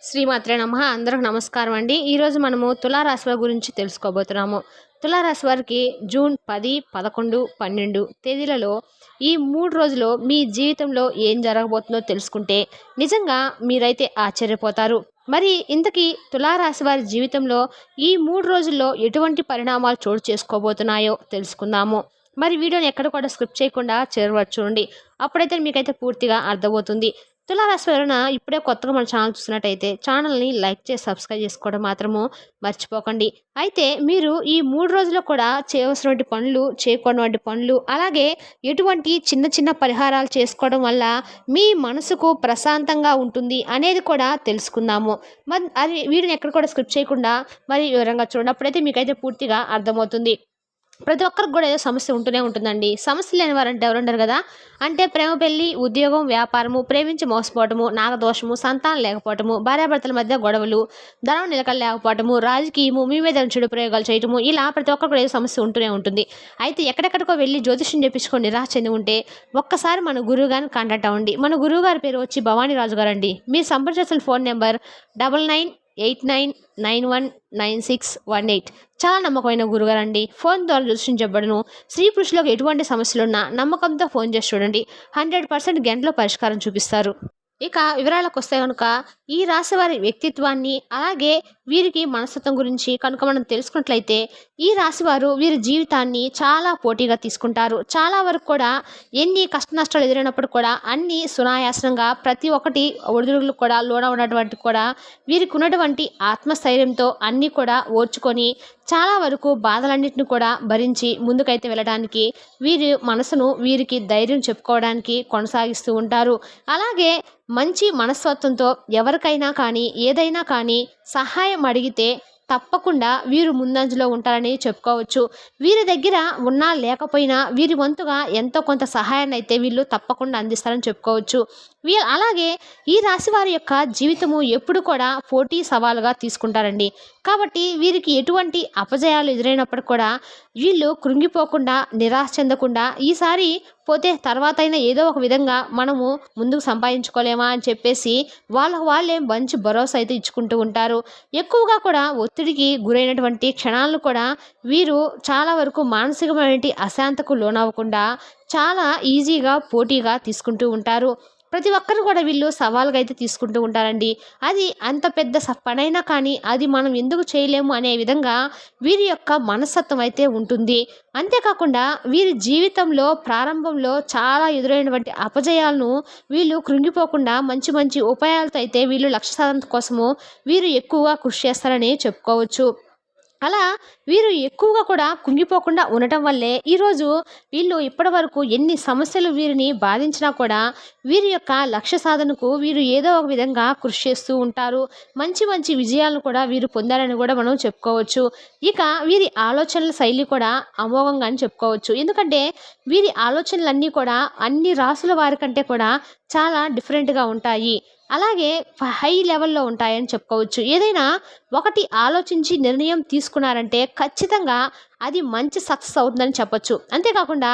శ్రీమాత్రే నమః. అందరికి నమస్కారం అండి. ఈరోజు మనము తులారాశి వారి గురించి తెలుసుకోబోతున్నాము. తులారాశి వారికి జూన్ 10, 11, 12 తేదీలలో ఈ 3 రోజుల్లో మీ జీవితంలో ఏం జరగబోతుందో తెలుసుకుంటే నిజంగా మీరైతే ఆశ్చర్యపోతారు. మరి ఇంతకీ తులారాశి వారి జీవితంలో ఈ 3 రోజుల్లో ఎటువంటి పరిణామాలు చోటు చేసుకోబోతున్నాయో తెలుసుకుందాము. మరి వీడియోని ఎక్కడ కూడా స్కిప్ చేయకుండా చివరి చూడండి. అప్పుడైతే మీకైతే పూర్తిగా అర్థమవుతుంది. తులారాశి వారున ఇప్పుడే కొత్తగా మన ఛానల్ చూసినట్టయితే ఛానల్ని లైక్ చేసి సబ్స్క్రైబ్ చేసుకోవడం మాత్రము మర్చిపోకండి. అయితే మీరు ఈ 3 రోజుల్లో కూడా చేయవలసినటువంటి పనులు, చేయకూడనటువంటి పనులు, అలాగే ఎటువంటి చిన్న చిన్న పరిహారాలు చేసుకోవడం వల్ల మీ మనసుకు ప్రశాంతంగా ఉంటుంది అనేది కూడా తెలుసుకుందాము. మరి అది వీడియోని ఎక్కడ కూడా స్కిప్ చేయకుండా మరి వివరంగా చూడండి. అప్పుడైతే మీకైతే పూర్తిగా అర్థమవుతుంది. ప్రతి ఒక్కరికి కూడా ఏదో సమస్య ఉంటూనే ఉంటుందండి. సమస్య లేని వారంటే ఎవరుండరు కదా. అంటే ప్రేమ, పెళ్లి, ఉద్యోగం, వ్యాపారము, ప్రేమించి మోసపోవటము, నాగదోషము, సంతానం లేకపోవటము, భార్యాభర్తల మధ్య గొడవలు, ధనం నిలకడ లేకపోవటము, రాజకీయము, మీ మీద చెడు ప్రయోగాలు చేయటము, ఇలా ప్రతి ఒక్కరికి కూడా ఏదో సమస్య ఉంటూనే ఉంటుంది. అయితే ఎక్కడెక్కడికో వెళ్ళి జ్యోతిష్యం చెప్పించుకొని నిరాశ చెంది ఉంటే ఒక్కసారి మన గురువు గారిని కాంటాక్ట్ అవ్వండి. మన గురువు గారి పేరు వచ్చి భవానీ రాజు గారు అండి. మీరు సంప్రదించాల్సిన ఫోన్ నెంబర్ 99899618. చాలా నమ్మకమైన గురుగారు అండి. ఫోన్ ద్వారా దృష్టించబడును. స్త్రీ పురుషులకు ఎటువంటి సమస్యలున్నా నమ్మకంతో ఫోన్ చేసి చూడండి. 100% గంటలో పరిష్కారం చూపిస్తారు. ఇక వివరాలకు వస్తే కనుక ఈ రాశి వారి వ్యక్తిత్వాన్ని, అలాగే వీరికి మనస్తత్వం గురించి కనుక మనం తెలుసుకున్నట్లయితే ఈ రాశివారు వీరి జీవితాన్ని చాలా పోటీగా తీసుకుంటారు. చాలా వరకు కూడా ఎన్ని కష్ట నష్టాలు ఎదురైనప్పుడు కూడా అన్ని సునాయాసంగా ప్రతి ఒక్కటి ఒడిదుడుకులు కూడా ఉన్నటువంటి కూడా వీరికి ఉన్నటువంటి ఆత్మస్థైర్యంతో అన్నీ కూడా ఓర్చుకొని చాలా వరకు బాధలన్నింటిని కూడా భరించి ముందుకైతే వెళ్ళడానికి వీరి మనసును వీరికి ధైర్యం చెప్పుకోవడానికి కొనసాగిస్తూ ఉంటారు. అలాగే మంచి మనస్తత్వంతో ఎవరికైనా కానీ ఏదైనా కానీ సహాయం అడిగితే తప్పకుండా వీరు ముందంజలో ఉంటారని చెప్పుకోవచ్చు. వీరి దగ్గర ఉన్నా లేకపోయినా వీరి వంతుగా ఎంతో కొంత సహాయాన్ని అయితే వీళ్ళు తప్పకుండా అందిస్తారని చెప్పుకోవచ్చు. అలాగే ఈ రాశి వారి యొక్క జీవితము ఎప్పుడు కూడా పోటీ సవాలుగా తీసుకుంటారండి. కాబట్టి వీరికి ఎటువంటి అపజయాలు ఎదురైనప్పుడు కూడా వీళ్ళు కృంగిపోకుండా, నిరాశ చెందకుండా ఈసారి పోతే తర్వాత అయినా ఏదో ఒక విధంగా మనము ముందుకు సంపాదించుకోలేమా అని చెప్పేసి వాళ్ళే మంచి భరోసా అయితే ఇచ్చుకుంటూ ఉంటారు. ఎక్కువగా కూడా ఒత్తిడికి గురైనటువంటి క్షణాలను కూడా వీరు చాలా వరకు మానసికమైన అశాంతకు లోనవ్వకుండా చాలా ఈజీగా పోటీగా తీసుకుంటూ ఉంటారు. ప్రతి ఒక్కరు కూడా వీళ్ళు సవాలుగా అయితే తీసుకుంటూ ఉంటారండి. అది అంత పెద్ద పనైనా కానీ అది మనం ఎందుకు చేయలేము అనే విధంగా వీరి యొక్క మనస్తత్వం అయితే ఉంటుంది. అంతేకాకుండా వీరి జీవితంలో ప్రారంభంలో చాలా ఎదురైనటువంటి అపజయాలను వీళ్ళు కృంగిపోకుండా మంచి మంచి ఉపాయాలతో అయితే వీళ్ళు లక్ష్య సాధన కోసము వీరు ఎక్కువగా కృషి చేస్తారని చెప్పుకోవచ్చు. అలా వీరు ఎక్కువగా కూడా కుంగిపోకుండా ఉండటం వల్లే ఈరోజు వీళ్ళు ఇప్పటి వరకు ఎన్ని సమస్యలు వీరిని బాధించినా కూడా వీరి యొక్క లక్ష్య సాధనకు వీరు ఏదో ఒక విధంగా కృషి చేస్తూ ఉంటారు. మంచి మంచి విజయాలను కూడా వీరు పొందారని కూడా మనం చెప్పుకోవచ్చు. ఇక వీరి ఆలోచనల శైలి కూడా అమోఘంగా అని చెప్పుకోవచ్చు. ఎందుకంటే వీరి ఆలోచనలన్నీ కూడా అన్ని రాసుల వారి కంటే కూడా చాలా డిఫరెంట్గా ఉంటాయి. అలాగే హై లెవెల్లో ఉంటాయని చెప్పుకోవచ్చు. ఏదైనా ఒకటి ఆలోచించి నిర్ణయం తీసుకున్నారంటే ఖచ్చితంగా అది మంచి సక్సెస్ అవుతుందని చెప్పొచ్చు. అంతేకాకుండా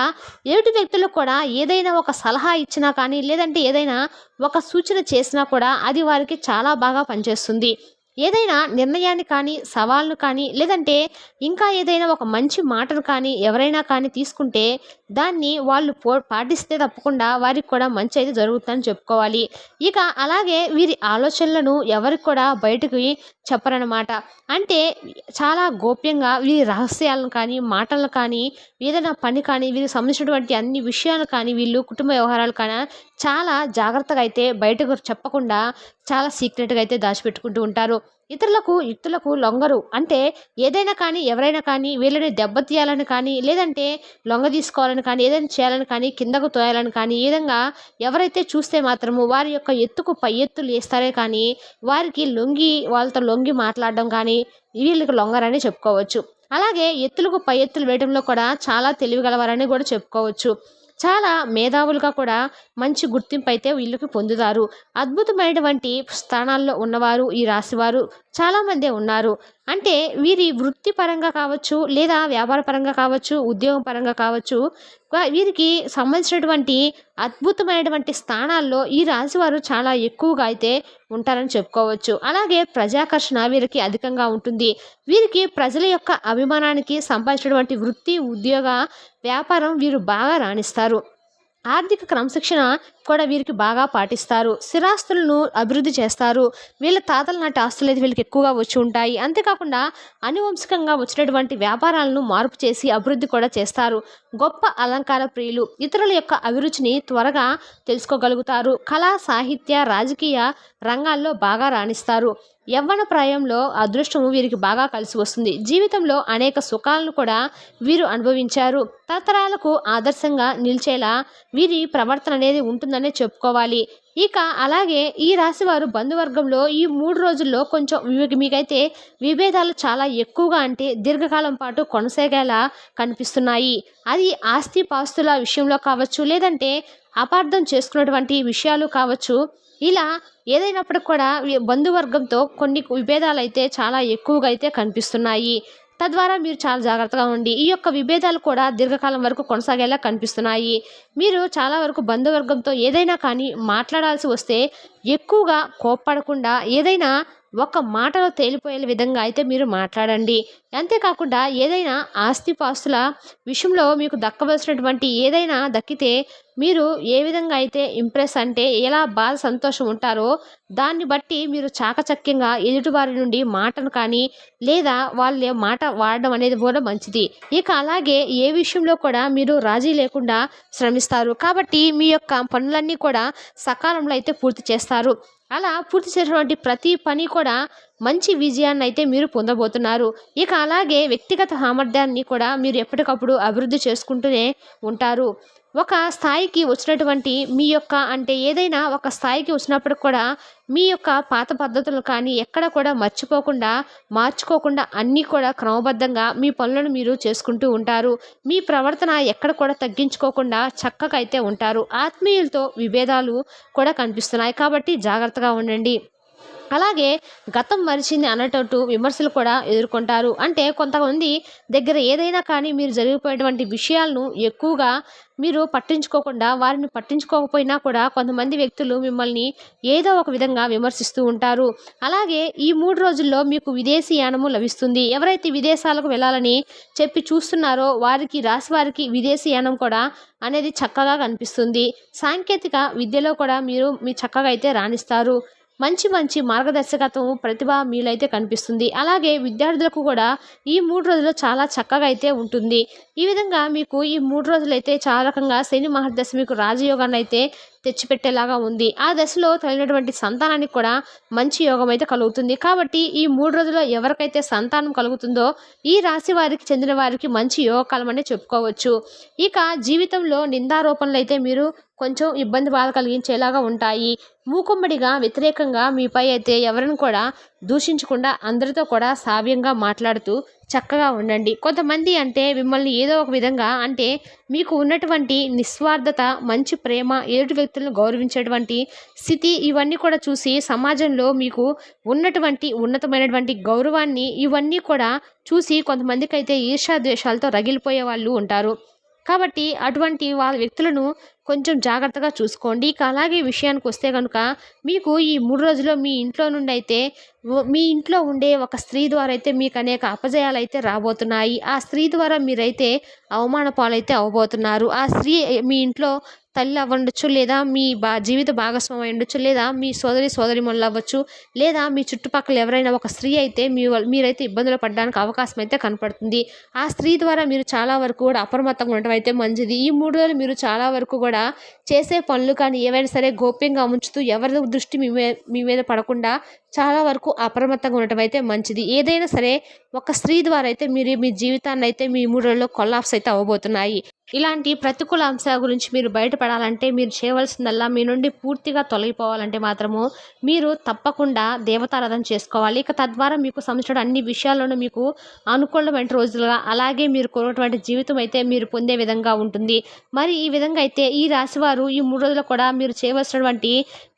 ఎదుటి వ్యక్తులకు కూడా ఏదైనా ఒక సలహా ఇచ్చినా కానీ, లేదంటే ఏదైనా ఒక సూచన చేసినా కూడా అది వారికి చాలా బాగా పనిచేస్తుంది. ఏదైనా నిర్ణయాన్ని కానీ, సవాళ్ళను కానీ, లేదంటే ఇంకా ఏదైనా ఒక మంచి మాటను కానీ ఎవరైనా కానీ తీసుకుంటే దాన్ని వాళ్ళు పాటిస్తే తప్పకుండా వారికి కూడా మంచి అయితే జరుగుతుందని చెప్పుకోవాలి. ఇక అలాగే వీరి ఆలోచనలను ఎవరికి కూడా బయటకు చెప్పరన్నమాట. అంటే చాలా గోప్యంగా వీరి రహస్యాలను కానీ, మాటలను కానీ, ఏదైనా పని కానీ, వీరికి సంబంధించినటువంటి అన్ని విషయాలు కానీ, వీళ్ళు కుటుంబ వ్యవహారాలు కానీ చాలా జాగ్రత్తగా అయితే బయటకు చెప్పకుండా చాలా సీక్రెట్గా అయితే దాచిపెట్టుకుంటూ ఉంటారు. యుక్తులకు లొంగరు. అంటే ఏదైనా కానీ, ఎవరైనా కానీ వీళ్ళని దెబ్బతీయాలని కానీ, లేదంటే లొంగ తీసుకోవాలని కానీ, ఏదైనా చేయాలని కానీ, కిందకు తోయాలని కానీ, ఈ విధంగా ఎవరైతే చూస్తే మాత్రము వారి యొక్క ఎత్తుకు పై ఎత్తులు వేస్తారే కానీ వారికి వాళ్ళతో లొంగి మాట్లాడడం కానీ వీళ్ళకి లొంగరని చెప్పుకోవచ్చు. అలాగే ఎత్తులకు పై ఎత్తులు వేయడంలో కూడా చాలా తెలివిగలవారని కూడా చెప్పుకోవచ్చు. చాలా మేధావులుగా కూడా మంచి గుర్తింపు అయితే వీళ్ళకి పొందుతారు. అద్భుతమైనటువంటి స్థానాల్లో ఉన్నవారు ఈ రాశివారు చాలామందే ఉన్నారు. అంటే వీరి వృత్తిపరంగా కావచ్చు, లేదా వ్యాపార పరంగా కావచ్చు, ఉద్యోగం పరంగా కావచ్చు, వీరికి సంబంధించినటువంటి అద్భుతమైనటువంటి స్థానాల్లో ఈ రాశివారు చాలా ఎక్కువగా అయితే ఉంటారని చెప్పుకోవచ్చు. అలాగే ప్రజాకర్షణ వీరికి అధికంగా ఉంటుంది. వీరికి ప్రజల యొక్క అభిమానానికి సంపాదించినటువంటి వృత్తి, ఉద్యోగ, వ్యాపారం వీరు బాగా రాణిస్తారు. ఆర్థిక క్రమశిక్షణ కూడా వీరికి బాగా పాటిస్తారు. స్థిరాస్తులను అభివృద్ధి చేస్తారు. వీళ్ళ తాతల నాటి ఆస్తులు అయితే వీళ్ళకి ఎక్కువగా వచ్చి ఉంటాయి. అంతేకాకుండా అనువంశికంగా వచ్చినటువంటి వ్యాపారాలను మార్పు చేసి అభివృద్ధి కూడా చేస్తారు. గొప్ప అలంకార ప్రియులు. ఇతరుల యొక్క అభిరుచిని త్వరగా తెలుసుకోగలుగుతారు. కళా, సాహిత్య, రాజకీయ రంగాల్లో బాగా రాణిస్తారు. యవ్వన ప్రాయంలో అదృష్టము వీరికి బాగా కలిసి వస్తుంది. జీవితంలో అనేక సుఖాలను కూడా వీరు అనుభవించారు. తరతరాలకు ఆదర్శంగా నిలిచేలా వీరి ప్రవర్తన అనేది ఉంటుందనే చెప్పుకోవాలి. ఇక అలాగే ఈ రాశి వారు బంధువర్గంలో ఈ 3 రోజుల్లో కొంచెం మీకైతే విభేదాలు చాలా ఎక్కువగా అంటే దీర్ఘకాలం పాటు కొనసాగేలా కనిపిస్తున్నాయి. అది ఆస్తి పాస్తుల విషయంలో కావచ్చు, లేదంటే అపార్థం చేసుకున్నటువంటి విషయాలు కావచ్చు. ఇలా ఏదైనప్పటికి కూడా బంధువర్గంతో కొన్ని విభేదాలు అయితే చాలా ఎక్కువగా అయితే కనిపిస్తున్నాయి. తద్వారా మీరు చాలా జాగ్రత్తగా ఉండి ఈ యొక్క విభేదాలు కూడా దీర్ఘకాలం వరకు కొనసాగేలా కనిపిస్తున్నాయి. మీరు చాలా వరకు బంధువర్గంతో ఏదైనా కానీ మాట్లాడాల్సి వస్తే ఎక్కువగా కోప్పడకుండా ఏదైనా ఒక మాటలో తేలిపోయే విధంగా అయితే మీరు మాట్లాడండి. అంతేకాకుండా ఏదైనా ఆస్తిపాస్తుల విషయంలో మీకు దక్కవలసినటువంటి ఏదైనా దక్కితే మీరు ఏ విధంగా అయితే ఇంప్రెస్ అంటే ఎలా బాధ సంతోషం ఉంటారో దాన్ని బట్టి మీరు చాకచక్యంగా ఎదుటివారి నుండి మాటను కానీ లేదా వాళ్ళ మాట వాడడం అనేది కూడా మంచిది. ఇక అలాగే ఏ విషయంలో కూడా మీరు రాజీ లేకుండా శ్రమిస్తారు. కాబట్టి మీ యొక్క పనులన్నీ కూడా సకాలంలో అయితే పూర్తి చేస్తారు. అలా పూర్తి చేసినటువంటి ప్రతి పని కూడా మంచి విజయాన్ని అయితే మీరు పొందబోతున్నారు. ఇక అలాగే వ్యక్తిగత సామర్థ్యాన్ని కూడా మీరు ఎప్పటికప్పుడు అభివృద్ధి చేసుకుంటూనే ఉంటారు. ఒక స్థాయికి వచ్చినటువంటి మీ యొక్క అంటే ఏదైనా ఒక స్థాయికి వచ్చినప్పుడు కూడా మీ యొక్క పాత పద్ధతులు కానీ ఎక్కడ కూడా మర్చిపోకుండా మార్చుకోకుండా అన్నీ కూడా క్రమబద్ధంగా మీ పనులను మీరు చేసుకుంటూ ఉంటారు. మీ ప్రవర్తన ఎక్కడ కూడా తగ్గించుకోకుండా చక్కగా అయితే ఉంటారు. ఆత్మీయులతో విభేదాలు కూడా కనిపిస్తున్నాయి కాబట్టి జాగ్రత్తగా ఉండండి. అలాగే గతం మరిచింది అన్నట్టు విమర్శలు కూడా ఎదుర్కొంటారు. అంటే కొంతమంది దగ్గర ఏదైనా కానీ మీరు జరిగిపోయేటువంటి విషయాలను ఎక్కువగా మీరు పట్టించుకోకుండా వారిని పట్టించుకోకపోయినా కూడా కొంతమంది వ్యక్తులు మిమ్మల్ని ఏదో ఒక విధంగా విమర్శిస్తూ ఉంటారు. అలాగే ఈ 3 రోజుల్లో మీకు విదేశీ యానము లభిస్తుంది. ఎవరైతే విదేశాలకు వెళ్ళాలని చెప్పి చూస్తున్నారో వారికి రాశి వారికి విదేశీ యానం కూడా అనేది చక్కగా కనిపిస్తుంది. సాంకేతిక విద్యలో కూడా మీ చక్కగా అయితే రాణిస్తారు. మంచి మంచి మార్గదర్శకత్వం ప్రతిభ మీలైతే కనిపిస్తుంది. అలాగే విద్యార్థులకు కూడా ఈ 3 రోజులు చాలా చక్కగా అయితే ఉంటుంది. ఈ విధంగా మీకు ఈ 3 రోజులైతే చాలా రకంగా శని మహర్దశ మీకు రాజయోగాన్ని అయితే తెచ్చిపెట్టేలాగా ఉంది. ఆ దశలో కలిగినటువంటి సంతానానికి కూడా మంచి యోగం అయితే కలుగుతుంది. కాబట్టి ఈ 3 రోజుల్లో ఎవరికైతే సంతానం కలుగుతుందో ఈ రాశి వారికి చెందిన వారికి మంచి యోగకాలం అనే చెప్పుకోవచ్చు. ఇక జీవితంలో నిందారోపణలు అయితే మీరు కొంచెం ఇబ్బంది బాధ కలిగించేలాగా ఉంటాయి. మూకుమ్మడిగా వ్యతిరేకంగా మీపై అయితే ఎవరిని కూడా దూషించకుండా అందరితో కూడా సావ్యంగా మాట్లాడుతూ చక్కగా ఉండండి. కొంతమంది అంటే మిమ్మల్ని ఏదో ఒక విధంగా అంటే మీకు ఉన్నటువంటి నిస్వార్థత, మంచి ప్రేమ, ఎదుటి వ్యక్తులను గౌరవించేటువంటి స్థితి ఇవన్నీ కూడా చూసి సమాజంలో మీకు ఉన్నటువంటి ఉన్నతమైనటువంటి గౌరవాన్ని ఇవన్నీ కూడా చూసి కొంతమందికి అయితే ఈర్ష్యాద్వేషాలతో రగిలిపోయే వాళ్ళు ఉంటారు. కాబట్టి అటువంటి వాళ్ళ వ్యక్తులను కొంచెం జాగ్రత్తగా చూసుకోండి. ఇక అలాగే విషయానికి వస్తే కనుక మీకు ఈ 3 రోజుల్లో మీ ఇంట్లో నుండి అయితే మీ ఇంట్లో ఉండే ఒక స్త్రీ ద్వారా అయితే మీకు అనేక అపజయాలు అయితే రాబోతున్నాయి. ఆ స్త్రీ ద్వారా మీరైతే అవమాన పాలైతే అవ్వబోతున్నారు. ఆ స్త్రీ మీ ఇంట్లో తల్లి అవ్వండొచ్చు, లేదా మీ జీవిత భాగస్వామి అయి ఉండొచ్చు, లేదా మీ సోదరిమణులు అవ్వచ్చు, లేదా మీ చుట్టుపక్కల ఎవరైనా ఒక స్త్రీ అయితే మీరైతే ఇబ్బందులు పడడానికి అవకాశం అయితే కనపడుతుంది. ఆ స్త్రీ ద్వారా మీరు చాలా వరకు కూడా అప్రమత్తంగా ఉండటం అయితే మంచిది. ఈ 3 రోజులు మీరు చాలా వరకు కూడా చేసే పనులు కానీ ఏవైనా సరే గోప్యంగా ఉంచుతూ ఎవరి దృష్టి మీ మీద పడకుండా చాలా వరకు అప్రమత్తంగా ఉండటం అయితే మంచిది. ఏదైనా సరే ఒక స్త్రీ ద్వారా అయితే మీరు మీ జీవితాన్ని అయితే మీ 3 రోజుల్లో కొలాప్స్ అయితే అవ్వబోతున్నాయి. ఇలాంటి ప్రతికూల అంశాల గురించి మీరు బయటపడాలంటే మీరు చేయవలసిందల్లా మీ నుండి పూర్తిగా తొలగిపోవాలంటే మాత్రము మీరు తప్పకుండా దేవతారాధన చేసుకోవాలి. ఇక తద్వారా మీకు సంబంధించిన అన్ని విషయాల్లోనూ మీకు అనుకూలమైన రోజులుగా అలాగే మీరు కోరినటువంటి జీవితం అయితే మీరు పొందే విధంగా ఉంటుంది. మరి ఈ విధంగా అయితే ఈ ఈ రాశివారు ఈ 3 రోజులు కూడా మీరు చేయవలసినటువంటి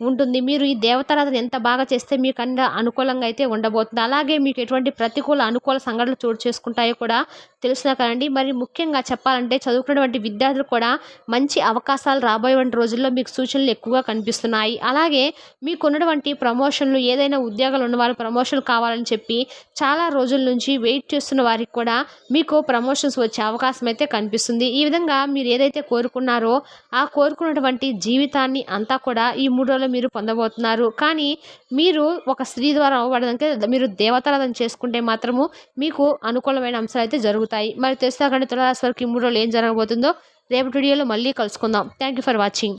ఉంటుంది. మీరు ఈ దేవతారాధన ఎంత బాగా చేస్తే మీకు అన్ని అనుకూలంగా అయితే ఉండబోతుంది. అలాగే మీకు ఎటువంటి ప్రతికూల, అనుకూల సంఘటనలు చోటు చేసుకుంటాయో కూడా తెలుసునా కదండీ. మరి ముఖ్యంగా చెప్పాలంటే చదువుకున్నటువంటి విద్యార్థులు కూడా మంచి అవకాశాలు రాబోయేటువంటి రోజుల్లో మీకు సూచనలు ఎక్కువగా కనిపిస్తున్నాయి. అలాగే మీకున్నటువంటి ప్రమోషన్లు ఏదైనా ఉద్యోగాలు ఉన్నవాళ్ళు ప్రమోషన్లు కావాలని చెప్పి చాలా రోజుల నుంచి వెయిట్ చేస్తున్న వారికి కూడా మీకు ప్రమోషన్స్ వచ్చే అవకాశం అయితే కనిపిస్తుంది. ఈ విధంగా మీరు ఏదైతే కోరుకున్నారో ఆ కోరుకున్నటువంటి జీవితాన్ని అంతా కూడా ఈ 3 రోజుల్లో మీరు పొందబోతున్నారు. కానీ మీరు ఒక స్త్రీ ద్వారా అవ్వడానికి మీరు దేవతారాధన చేసుకుంటే మాత్రము మీకు అనుకూలమైన అంశాలు అయితే జరుగుతాయి. మరి తెలుసా కానీ తులారాశి వారికి ఈ 3 రోజులు ఏం జరగబోతుందో రేపటి వీడియోలో మళ్ళీ కలుసుకుందాం. Thank you for watching.